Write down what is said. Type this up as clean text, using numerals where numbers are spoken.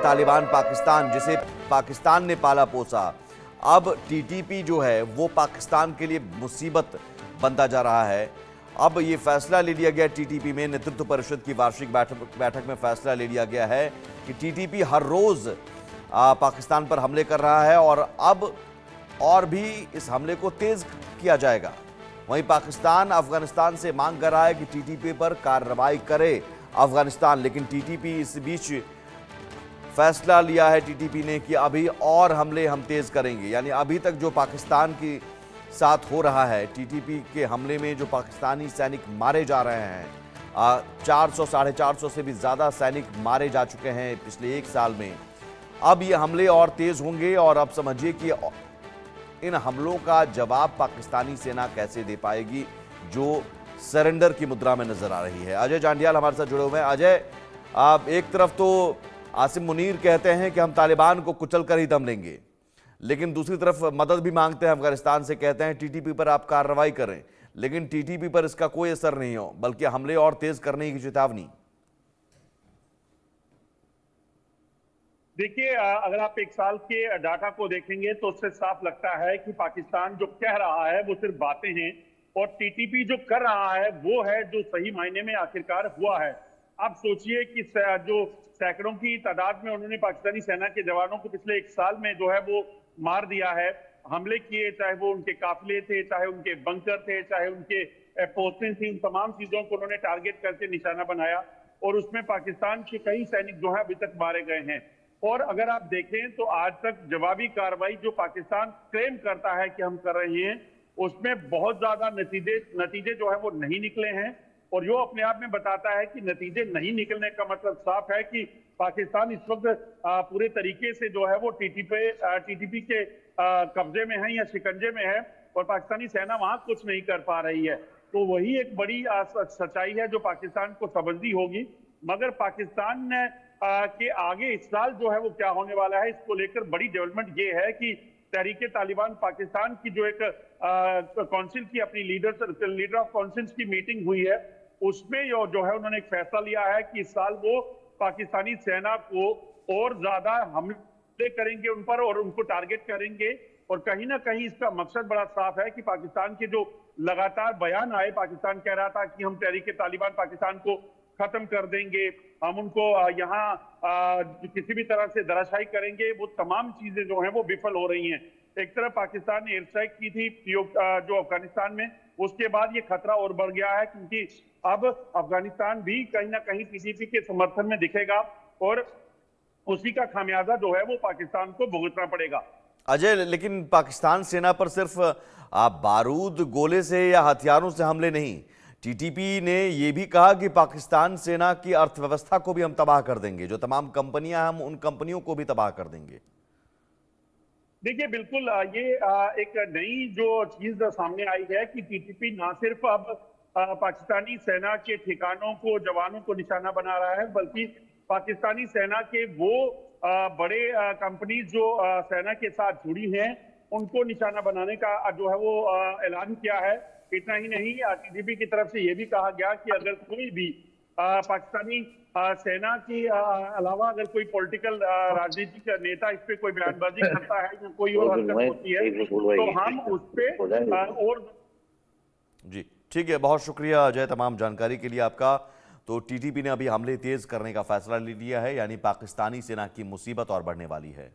तालिबान पाकिस्तान, जिसे पाकिस्तान ने पाला पोसा, अब टीटीपी जो है वो पाकिस्तान के लिए मुसीबत बनता जा रहा है। अब ये फैसला ले लिया गया टीटीपी में, नेतृत्व परिषद की वार्षिक बैठक में फैसला ले लिया गया है कि टीटीपी हर रोज पाकिस्तान पर हमले कर रहा है और अब और भी इस हमले को तेज किया जाएगा। वहीं पाकिस्तान अफगानिस्तान से मांग कर रहा है कि टीटीपी पर कार्रवाई करे अफगानिस्तान, लेकिन टीटीपी इस बीच फैसला लिया है टीटीपी ने कि अभी और हमले हम तेज करेंगे। यानी अभी तक जो पाकिस्तान के साथ हो रहा है, टीटीपी के हमले में जो पाकिस्तानी सैनिक मारे जा रहे हैं, 400 450 से भी ज्यादा सैनिक मारे जा चुके हैं पिछले एक साल में। अब ये हमले और तेज होंगे और अब समझिए कि इन हमलों का जवाब पाकिस्तानी सेना कैसे दे पाएगी, जो सरेंडर की मुद्रा में नजर आ रही है। अजय जांडियाल हमारे साथ जुड़े हुए हैं। अजय, आप एक तरफ तो आसिम मुनीर कहते हैं कि हम तालिबान को कुचल कर ही दम लेंगे, लेकिन दूसरी तरफ मदद भी मांगते हैं अफगानिस्तान से, कहते हैं टीटीपी पर आप कार्रवाई करें, लेकिन टीटीपी पर इसका कोई असर नहीं हो, बल्कि हमले और तेज करने की चेतावनी। देखिए, अगर आप एक साल के डाटा को देखेंगे तो उससे साफ लगता है कि पाकिस्तान जो कह रहा है वो सिर्फ बातें हैं और टीटीपी जो कर रहा है वो है जो सही मायने में आखिरकार हुआ है। आप सोचिए कि जो सैकड़ों की तादाद में उन्होंने पाकिस्तानी सेना के जवानों को पिछले एक साल में जो है वो मार दिया है, हमले किए, चाहे वो उनके काफिले थे, चाहे उनके बंकर थे, चाहे उनके पोस्टें थी, उन तमाम चीजों को उन्होंने टारगेट करके निशाना बनाया और उसमें पाकिस्तान के कई सैनिक जो है अभी तक मारे गए हैं। और अगर आप देखें तो आज तक जवाबी कार्रवाई जो पाकिस्तान क्लेम करता है कि हम कर रहे हैं, उसमें बहुत ज्यादा नतीजे जो है वो नहीं निकले हैं। और जो अपने आप में बताता है कि नतीजे नहीं निकलने का मतलब साफ है कि पाकिस्तान इस वक्त पूरे तरीके से जो है वो टीटीपी के कब्जे में है या शिकंजे में है और पाकिस्तानी सेना वहां कुछ नहीं कर पा रही है। तो वही एक बड़ी सच्चाई है जो पाकिस्तान को समझनी होगी। मगर पाकिस्तान ने के आगे इस साल जो है वो क्या होने वाला है, इसको लेकर बड़ी डेवलपमेंट ये है कि तहरीके तालिबान पाकिस्तान की जो एक काउंसिल की अपनी लीडर ऑफ काउंसिल की मीटिंग हुई है, उसमें जो है उन्होंने एक फैसला लिया है कि इस साल वो पाकिस्तानी सेना को और ज्यादा हमले करेंगे उन पर और उनको टारगेट करेंगे। और कहीं ना कहीं इसका मकसद बड़ा साफ है कि पाकिस्तान के जो लगातार बयान आए, पाकिस्तान कह रहा था कि हम तहरीके तालिबान पाकिस्तान को खत्म कर देंगे, हम उनको यहाँ किसी भी तरह से धराशायी करेंगे, वो तमाम चीजें जो हैं वो विफल हो रही हैं। एक तरफ पाकिस्तान ने एयर स्ट्राइक की थी जो अफगानिस्तान में, उसके बाद ये खतरा और बढ़ गया है क्योंकि अब अफगानिस्तान भी कहीं ना कहीं टीटीपी के समर्थन में दिखेगा और उसी का खामियाजा जो है वो पाकिस्तान को भुगतना पड़ेगा। अजय, लेकिन पाकिस्तान सेना पर सिर्फ बारूद गोले से या हथियारों से हमले नहीं, टीटीपी ने यह भी कहा कि पाकिस्तान सेना की अर्थव्यवस्था को भी हम तबाह कर देंगे, जो तमाम कंपनियां, हम उन कंपनियों को भी तबाह कर देंगे। देखिए, बिल्कुल ये एक नई जो चीज सामने आई है कि टीटीपी ना सिर्फ अब पाकिस्तानी सेना के ठिकानों को, जवानों को निशाना बना रहा है, बल्कि पाकिस्तानी सेना के वो बड़े कंपनीज जो सेना के साथ जुड़ी हैं उनको निशाना बनाने का जो है वो ऐलान किया है। इतना ही नहीं, टीटीपी की तरफ से यह भी कहा गया कि अगर कोई भी पाकिस्तानी सेना के अलावा अगर कोई पॉलिटिकल राजनीतिक नेता इस पे कोई बयानबाजी करता है या कोई और हरकत होती है तो हम उस पे और। जी ठीक है, बहुत शुक्रिया अजय तमाम जानकारी के लिए आपका। तो टीटीपी ने अभी हमले तेज करने का फैसला ले लिया है, यानी पाकिस्तानी सेना की मुसीबत और बढ़ने वाली है।